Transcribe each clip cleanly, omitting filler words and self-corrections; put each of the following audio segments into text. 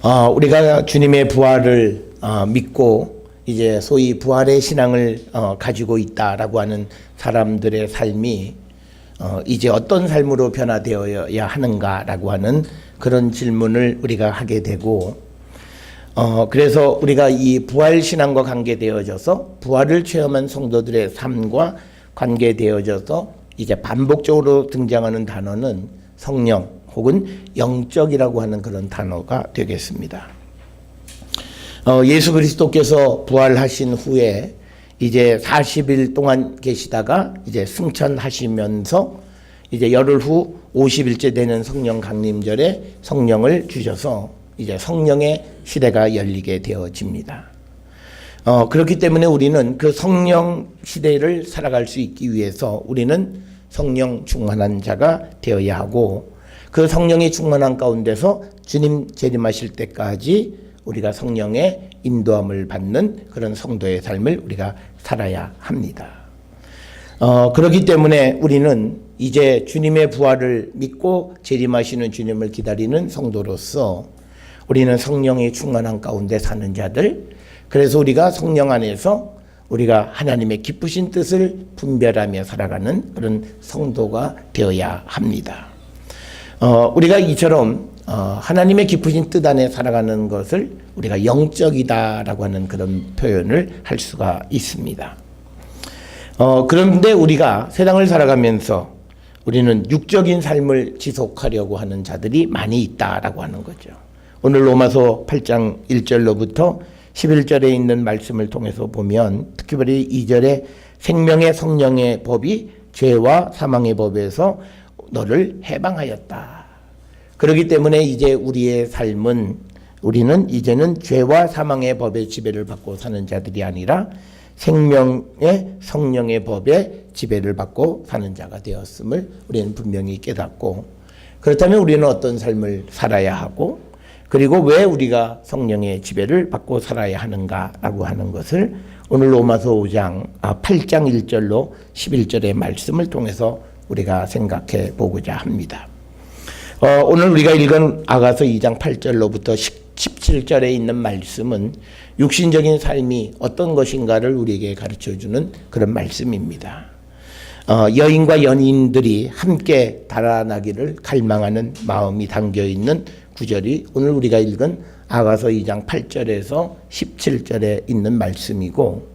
우리가 주님의 부활을 믿고 이제 소위 부활의 신앙을 가지고 있다라고 하는 사람들의 삶이 이제 어떤 삶으로 변화되어야 하는가라고 하는 그런 질문을 우리가 하게 되고, 그래서 우리가 이 부활 신앙과 관계되어져서 부활을 체험한 성도들의 삶과 관계되어져서 이제 반복적으로 등장하는 단어는 성령 혹은 영적이라고 하는 그런 단어가 되겠습니다. 예수 그리스도께서 부활하신 후에 이제 40일 동안 계시다가 이제 승천하시면서 이제 열흘 후 50일째 되는 성령 강림절에 성령을 주셔서 이제 성령의 시대가 열리게 되어집니다. 그렇기 때문에 우리는 그 성령 시대를 살아갈 수 있기 위해서 우리는 성령 충만한 자가 되어야 하고, 그 성령이 충만한 가운데서 주님 재림하실 때까지 우리가 성령의 인도함을 받는 그런 성도의 삶을 우리가 살아야 합니다. 그렇기 때문에 우리는 이제 주님의 부활을 믿고 재림하시는 주님을 기다리는 성도로서 우리는 성령이 충만한 가운데 사는 자들, 그래서 우리가 성령 안에서 우리가 하나님의 기쁘신 뜻을 분별하며 살아가는 그런 성도가 되어야 합니다. 우리가 이처럼 하나님의 기쁘신 뜻 안에 살아가는 것을 우리가 영적이다라고 하는 그런 표현을 할 수가 있습니다. 그런데 우리가 세상을 살아가면서 우리는 육적인 삶을 지속하려고 하는 자들이 많이 있다라고 하는 거죠. 오늘 로마서 8장 1절로부터 11절에 있는 말씀을 통해서 보면 특별히 2절에 생명의 성령의 법이 죄와 사망의 법에서 너를 해방하였다. 그렇기 때문에 이제 우리의 삶은 우리는 이제는 죄와 사망의 법의 지배를 받고 사는 자들이 아니라 생명의 성령의 법의 지배를 받고 사는 자가 되었음을 우리는 분명히 깨닫고, 그렇다면 우리는 어떤 삶을 살아야 하고, 그리고 왜 우리가 성령의 지배를 받고 살아야 하는가라고 하는 것을 오늘 로마서 8장 1절로 11절의 말씀을 통해서 우리가 생각해 보고자 합니다. 오늘 우리가 읽은 아가서 2장 8절로부터 17절에 있는 말씀은 육신적인 삶이 어떤 것인가를 우리에게 가르쳐주는 그런 말씀입니다. 여인과 연인들이 함께 달아나기를 갈망하는 마음이 담겨있는 구절이 오늘 우리가 읽은 아가서 2장 8절에서 17절에 있는 말씀이고,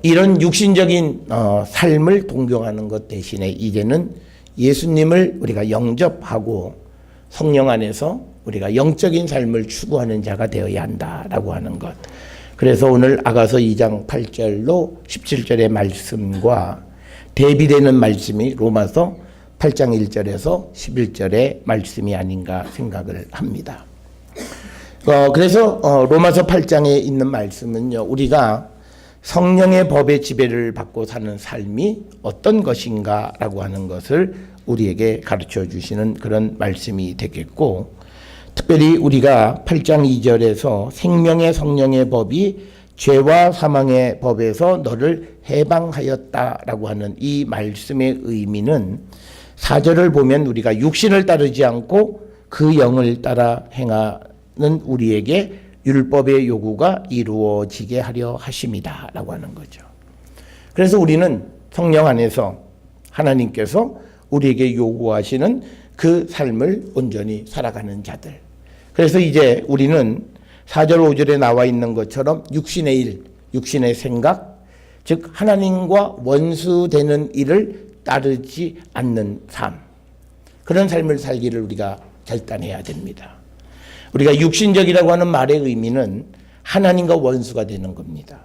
이런 육신적인 삶을 동경하는 것 대신에 이제는 예수님을 우리가 영접하고 성령 안에서 우리가 영적인 삶을 추구하는 자가 되어야 한다라고 하는 것. 그래서 오늘 아가서 2장 8절로 17절의 말씀과 대비되는 말씀이 로마서 8장 1절에서 11절의 말씀이 아닌가 생각을 합니다. 그래서 로마서 8장에 있는 말씀은요, 우리가 성령의 법의 지배를 받고 사는 삶이 어떤 것인가라고 하는 것을 우리에게 가르쳐 주시는 그런 말씀이 되겠고, 특별히 우리가 8장 2절에서 생명의 성령의 법이 죄와 사망의 법에서 너를 해방하였다라고 하는 이 말씀의 의미는 4절을 보면 우리가 육신을 따르지 않고 그 영을 따라 행하는 우리에게 율법의 요구가 이루어지게 하려 하심이다 라고 하는 거죠. 그래서 우리는 성령 안에서 하나님께서 우리에게 요구하시는 그 삶을 온전히 살아가는 자들. 그래서 이제 우리는 4절 5절에 나와 있는 것처럼 육신의 일, 육신의 생각, 즉 하나님과 원수되는 일을 따르지 않는 삶, 그런 삶을 살기를 우리가 결단해야 됩니다. 우리가 육신적이라고 하는 말의 의미는 하나님과 원수가 되는 겁니다.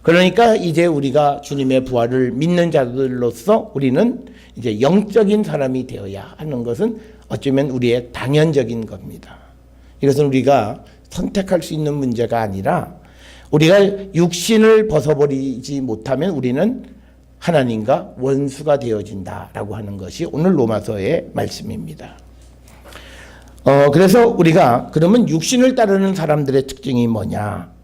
그러니까 이제 우리가 주님의 부활을 믿는 자들로서 우리는 이제 영적인 사람이 되어야 하는 것은 어쩌면 우리의 당연적인 겁니다. 이것은 우리가 선택할 수 있는 문제가 아니라 우리가 육신을 벗어버리지 못하면 우리는 하나님과 원수가 되어진다라고 하는 것이 오늘 로마서의 말씀입니다. 그래서 우리가 그러면 육신을 따르는 사람들의 특징이 뭐냐?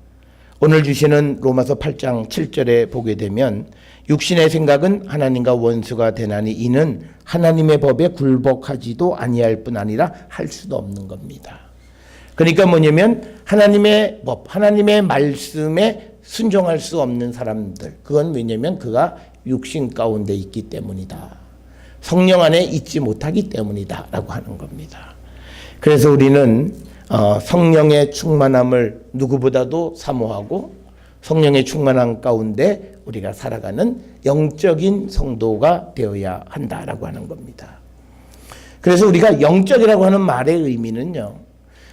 오늘 주시는 로마서 8장 7절에 보게 되면 육신의 생각은 하나님과 원수가 되나니 이는 하나님의 법에 굴복하지도 아니할 뿐 아니라 할 수도 없는 겁니다. 그러니까 뭐냐면 하나님의 법, 하나님의 말씀에 순종할 수 없는 사람들, 그건 왜냐면 그가 육신 가운데 있기 때문이다. 성령 안에 있지 못하기 때문이다 라고 하는 겁니다. 그래서 우리는 성령의 충만함을 누구보다도 사모하고 성령의 충만함 가운데 우리가 살아가는 영적인 성도가 되어야 한다라고 하는 겁니다. 그래서 우리가 영적이라고 하는 말의 의미는요,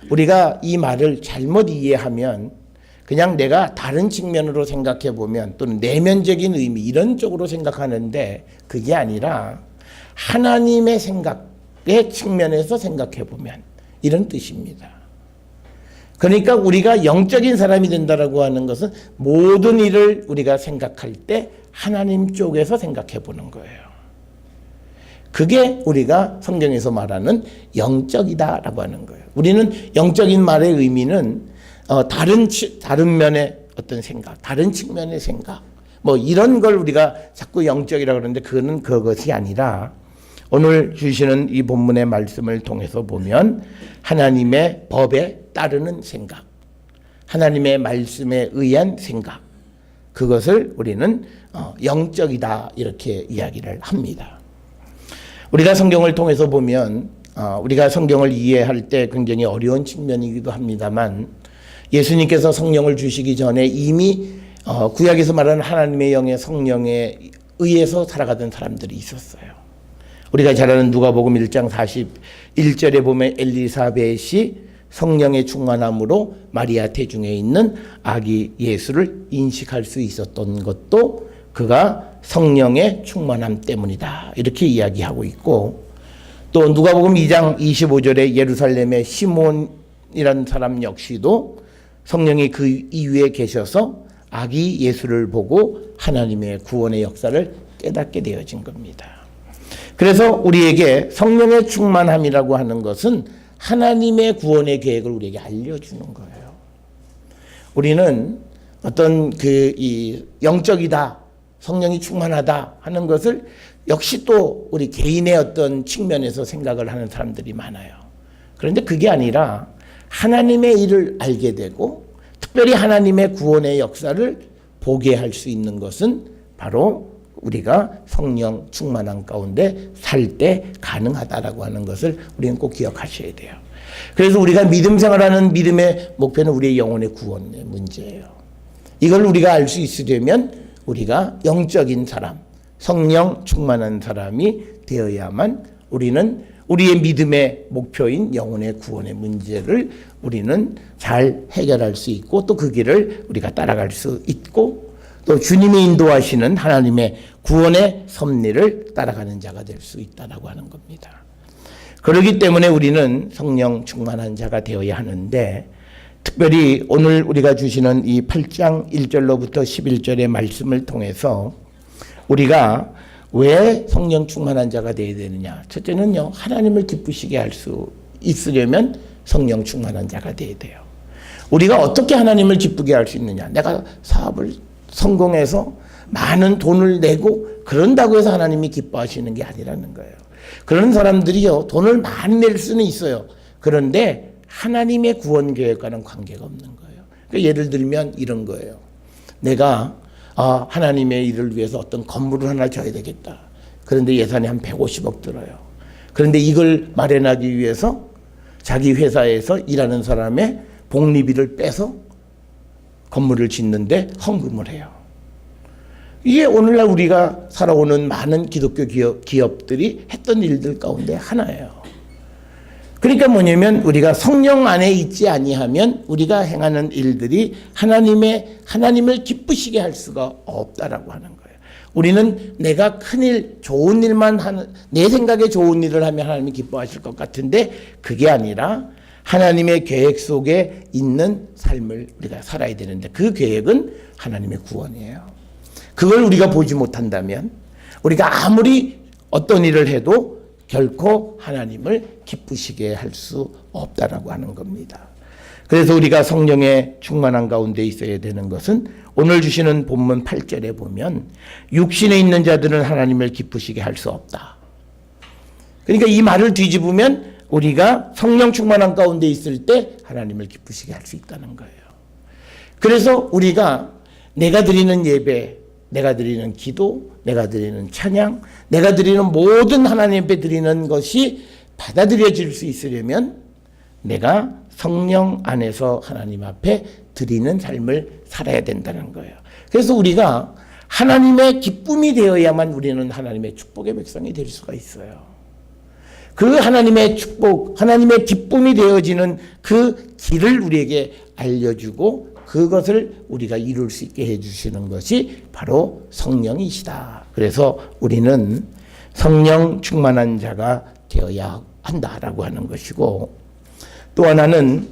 우리가 이 말을 잘못 이해하면 그냥 내가 다른 측면으로 생각해 보면 또는 내면적인 의미 이런 쪽으로 생각하는데 그게 아니라 하나님의 생각의 측면에서 생각해 보면 이런 뜻입니다. 그러니까 우리가 영적인 사람이 된다라고 하는 것은 모든 일을 우리가 생각할 때 하나님 쪽에서 생각해 보는 거예요. 그게 우리가 성경에서 말하는 영적이다라고 하는 거예요. 우리는 영적인 말의 의미는 다른 면의 어떤 생각, 다른 측면의 생각, 뭐 이런 걸 우리가 자꾸 영적이라고 그러는데 그거는 그것이 아니라 오늘 주시는 이 본문의 말씀을 통해서 보면 하나님의 법에 따르는 생각, 하나님의 말씀에 의한 생각, 그것을 우리는 영적이다 이렇게 이야기를 합니다. 우리가 성경을 통해서 보면 우리가 성경을 이해할 때 굉장히 어려운 측면이기도 합니다만 예수님께서 성령을 주시기 전에 이미 구약에서 말하는 하나님의 영의 성령에 의해서 살아가던 사람들이 있었어요. 우리가 잘 아는 누가복음 1장 41절에 보면 엘리사벳이 성령의 충만함으로 마리아 태중에 있는 아기 예수를 인식할 수 있었던 것도 그가 성령의 충만함 때문이다 이렇게 이야기하고 있고, 또 누가복음 2장 25절에 예루살렘의 시몬이라는 사람 역시도 성령이 그 이위에 계셔서 아기 예수를 보고 하나님의 구원의 역사를 깨닫게 되어진 겁니다. 그래서 우리에게 성령의 충만함이라고 하는 것은 하나님의 구원의 계획을 우리에게 알려주는 거예요. 우리는 어떤 이 영적이다, 성령이 충만하다 하는 것을 역시 또 우리 개인의 어떤 측면에서 생각을 하는 사람들이 많아요. 그런데 그게 아니라 하나님의 일을 알게 되고 특별히 하나님의 구원의 역사를 보게 할 수 있는 것은 바로 우리가 성령 충만한 가운데 살 때 가능하다라고 하는 것을 우리는 꼭 기억하셔야 돼요. 그래서 우리가 믿음 생활하는 믿음의 목표는 우리의 영혼의 구원의 문제예요. 이걸 우리가 알 수 있으려면 우리가 영적인 사람, 성령 충만한 사람이 되어야만 우리는 우리의 믿음의 목표인 영혼의 구원의 문제를 우리는 잘 해결할 수 있고 또 그 길을 우리가 따라갈 수 있고 또 주님이 인도하시는 하나님의 구원의 섭리를 따라가는 자가 될 수 있다라고 하는 겁니다. 그렇기 때문에 우리는 성령 충만한 자가 되어야 하는데, 특별히 오늘 우리가 주시는 이 8장 1절로부터 11절의 말씀을 통해서 우리가 왜 성령 충만한 자가 되어야 되느냐. 첫째는요, 하나님을 기쁘시게 할 수 있으려면 성령 충만한 자가 되어야 돼요. 우리가 어떻게 하나님을 기쁘게 할 수 있느냐. 내가 사업을 성공해서 많은 돈을 내고 그런다고 해서 하나님이 기뻐하시는 게 아니라는 거예요. 그런 사람들이요, 돈을 많이 낼 수는 있어요. 그런데 하나님의 구원 계획과는 관계가 없는 거예요. 그러니까 예를 들면 이런 거예요. 내가 하나님의 일을 위해서 어떤 건물을 하나 져야 되겠다. 그런데 예산이 한 150억 들어요. 그런데 이걸 마련하기 위해서 자기 회사에서 일하는 사람의 복리비를 빼서 건물을 짓는데 헌금을 해요. 이게 오늘날 우리가 살아오는 많은 기독교 기업들이 했던 일들 가운데 하나예요. 그러니까 뭐냐면 우리가 성령 안에 있지 아니하면 우리가 행하는 일들이 하나님을 기쁘시게 할 수가 없다라고 하는 거예요. 우리는 내가 큰일, 좋은 일만 내 생각에 좋은 일을 하면 하나님이 기뻐하실 것 같은데 그게 아니라 하나님의 계획 속에 있는 삶을 우리가 살아야 되는데 그 계획은 하나님의 구원이에요. 그걸 우리가 보지 못한다면 우리가 아무리 어떤 일을 해도 결코 하나님을 기쁘시게 할 수 없다라고 하는 겁니다. 그래서 우리가 성령의 충만한 가운데 있어야 되는 것은 오늘 주시는 본문 8절에 보면 육신에 있는 자들은 하나님을 기쁘시게 할 수 없다. 그러니까 이 말을 뒤집으면 우리가 성령 충만한 가운데 있을 때 하나님을 기쁘시게 할 수 있다는 거예요. 그래서 우리가 내가 드리는 예배, 내가 드리는 기도, 내가 드리는 찬양, 내가 드리는 모든 하나님 앞에 드리는 것이 받아들여질 수 있으려면 내가 성령 안에서 하나님 앞에 드리는 삶을 살아야 된다는 거예요. 그래서 우리가 하나님의 기쁨이 되어야만 우리는 하나님의 축복의 백성이 될 수가 있어요. 그 하나님의 축복, 하나님의 기쁨이 되어지는 그 길을 우리에게 알려주고 그것을 우리가 이룰 수 있게 해주시는 것이 바로 성령이시다. 그래서 우리는 성령 충만한 자가 되어야 한다라고 하는 것이고, 또 하나는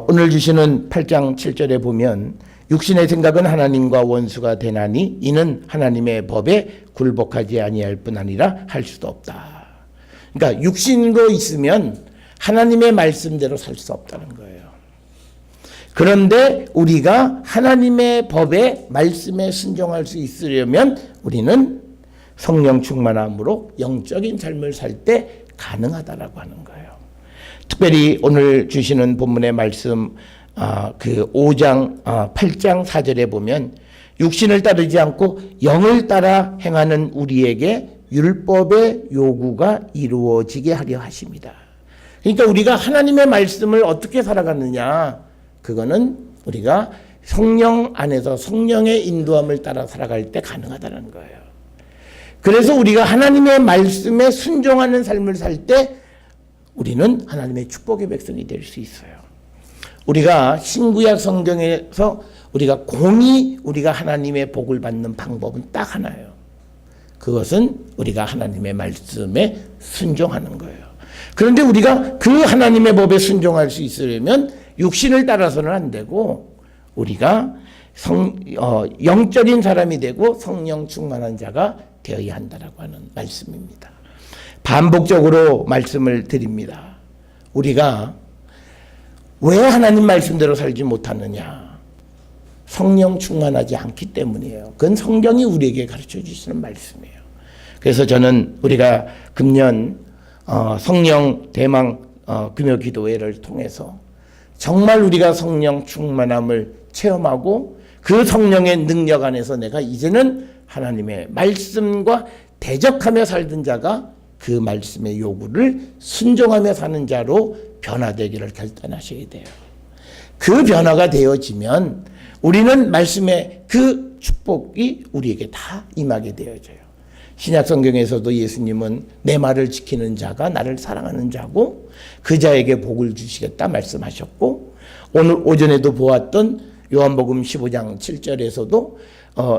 오늘 주시는 8장 7절에 보면 육신의 생각은 하나님과 원수가 되나니 이는 하나님의 법에 굴복하지 아니할 뿐 아니라 할 수도 없다. 그러니까 육신으로 있으면 하나님의 말씀대로 살 수 없다는 거예요. 그런데 우리가 하나님의 법에 말씀에 순종할 수 있으려면 우리는 성령 충만함으로 영적인 삶을 살 때 가능하다라고 하는 거예요. 특별히 오늘 주시는 본문의 말씀 그 5장 8장 4절에 보면 육신을 따르지 않고 영을 따라 행하는 우리에게 율법의 요구가 이루어지게 하려 하십니다. 그러니까 우리가 하나님의 말씀을 어떻게 살아가느냐, 그거는 우리가 성령 안에서 성령의 인도함을 따라 살아갈 때 가능하다는 거예요. 그래서 우리가 하나님의 말씀에 순종하는 삶을 살 때 우리는 하나님의 축복의 백성이 될 수 있어요. 우리가 신구약 성경에서 우리가 공히 우리가 하나님의 복을 받는 방법은 딱 하나예요. 그것은 우리가 하나님의 말씀에 순종하는 거예요. 그런데 우리가 그 하나님의 법에 순종할 수 있으려면 육신을 따라서는 안 되고 우리가 영적인 사람이 되고 성령 충만한 자가 되어야 한다라고 하는 말씀입니다. 반복적으로 말씀을 드립니다. 우리가 왜 하나님 말씀대로 살지 못하느냐? 성령 충만하지 않기 때문이에요. 그건 성경이 우리에게 가르쳐 주시는 말씀이에요. 그래서 저는 우리가 금년 성령 대망 금요 기도회를 통해서 정말 우리가 성령 충만함을 체험하고 그 성령의 능력 안에서 내가 이제는 하나님의 말씀과 대적하며 살던 자가 그 말씀의 요구를 순종하며 사는 자로 변화되기를 결단하셔야 돼요. 그 변화가 되어지면 우리는 말씀의 그 축복이 우리에게 다 임하게 되어져요. 신약 성경에서도 예수님은 내 말을 지키는 자가 나를 사랑하는 자고 그 자에게 복을 주시겠다 말씀하셨고, 오늘 오전에도 보았던 요한복음 15장 7절에서도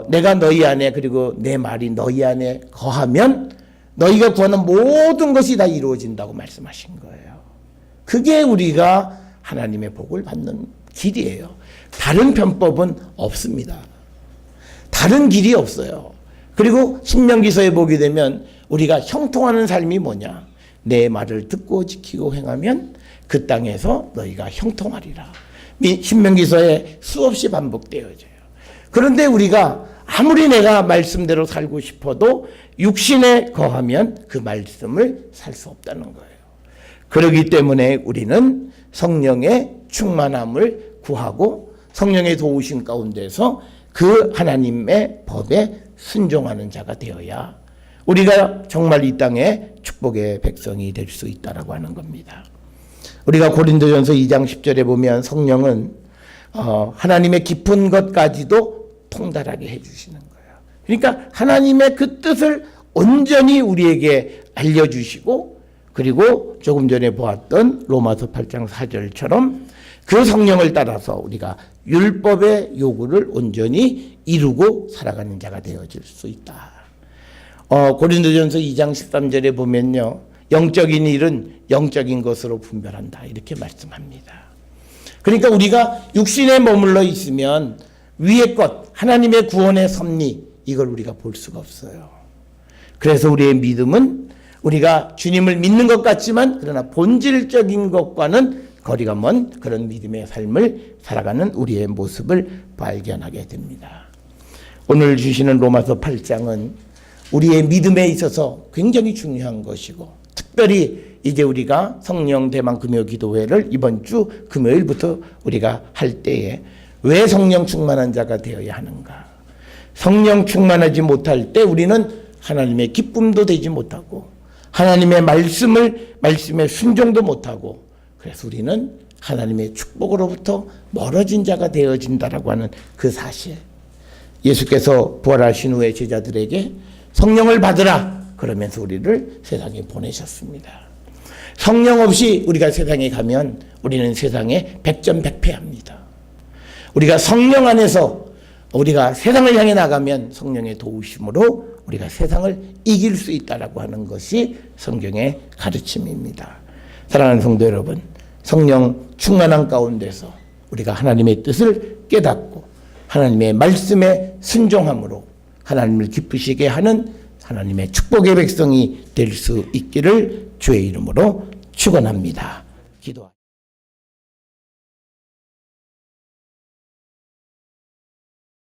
내가 너희 안에 그리고 내 말이 너희 안에 거하면 너희가 구하는 모든 것이 다 이루어진다고 말씀하신 거예요. 그게 우리가 하나님의 복을 받는 길이에요. 다른 편법은 없습니다. 다른 길이 없어요. 그리고 신명기서에 보게 되면 우리가 형통하는 삶이 뭐냐? 내 말을 듣고 지키고 행하면 그 땅에서 너희가 형통하리라. 신명기서에 수없이 반복되어져요. 그런데 우리가 아무리 내가 말씀대로 살고 싶어도 육신에 거하면 그 말씀을 살 수 없다는 거예요. 그렇기 때문에 우리는 성령의 충만함을 구하고 성령의 도우심 가운데서 그 하나님의 법에 순종하는 자가 되어야 우리가 정말 이 땅에 축복의 백성이 될 수 있다라고 하는 겁니다. 우리가 고린도전서 2장 10절에 보면 성령은 하나님의 깊은 것까지도 통달하게 해주시는 거예요. 그러니까 하나님의 그 뜻을 온전히 우리에게 알려주시고, 그리고 조금 전에 보았던 로마서 8장 4절처럼 그 성령을 따라서 우리가 율법의 요구를 온전히 이루고 살아가는 자가 되어질 수 있다. 고린도전서 2장 13절에 보면요, 영적인 일은 영적인 것으로 분별한다 이렇게 말씀합니다. 그러니까 우리가 육신에 머물러 있으면 위의 것, 하나님의 구원의 섭리, 이걸 우리가 볼 수가 없어요. 그래서 우리의 믿음은 우리가 주님을 믿는 것 같지만 그러나 본질적인 것과는 거리가 먼 그런 믿음의 삶을 살아가는 우리의 모습을 발견하게 됩니다. 오늘 주시는 로마서 8장은 우리의 믿음에 있어서 굉장히 중요한 것이고, 특별히 이제 우리가 성령 대망 금요 기도회를 이번 주 금요일부터 우리가 할 때에 왜 성령 충만한 자가 되어야 하는가? 성령 충만하지 못할 때 우리는 하나님의 기쁨도 되지 못하고 하나님의 말씀에 순종도 못하고 그래서 우리는 하나님의 축복으로부터 멀어진 자가 되어진다라고 하는 그 사실. 예수께서 부활하신 후에 제자들에게 성령을 받으라 그러면서 우리를 세상에 보내셨습니다. 성령 없이 우리가 세상에 가면 우리는 세상에 백전백패합니다. 우리가 성령 안에서 우리가 세상을 향해 나가면 성령의 도우심으로 우리가 세상을 이길 수 있다라고 하는 것이 성경의 가르침입니다. 사랑하는 성도 여러분, 성령 충만한 가운데서 우리가 하나님의 뜻을 깨닫고 하나님의 말씀에 순종함으로 하나님을 기쁘시게 하는 하나님의 축복의 백성이 될 수 있기를 주의 이름으로 축원합니다. 기도합니다.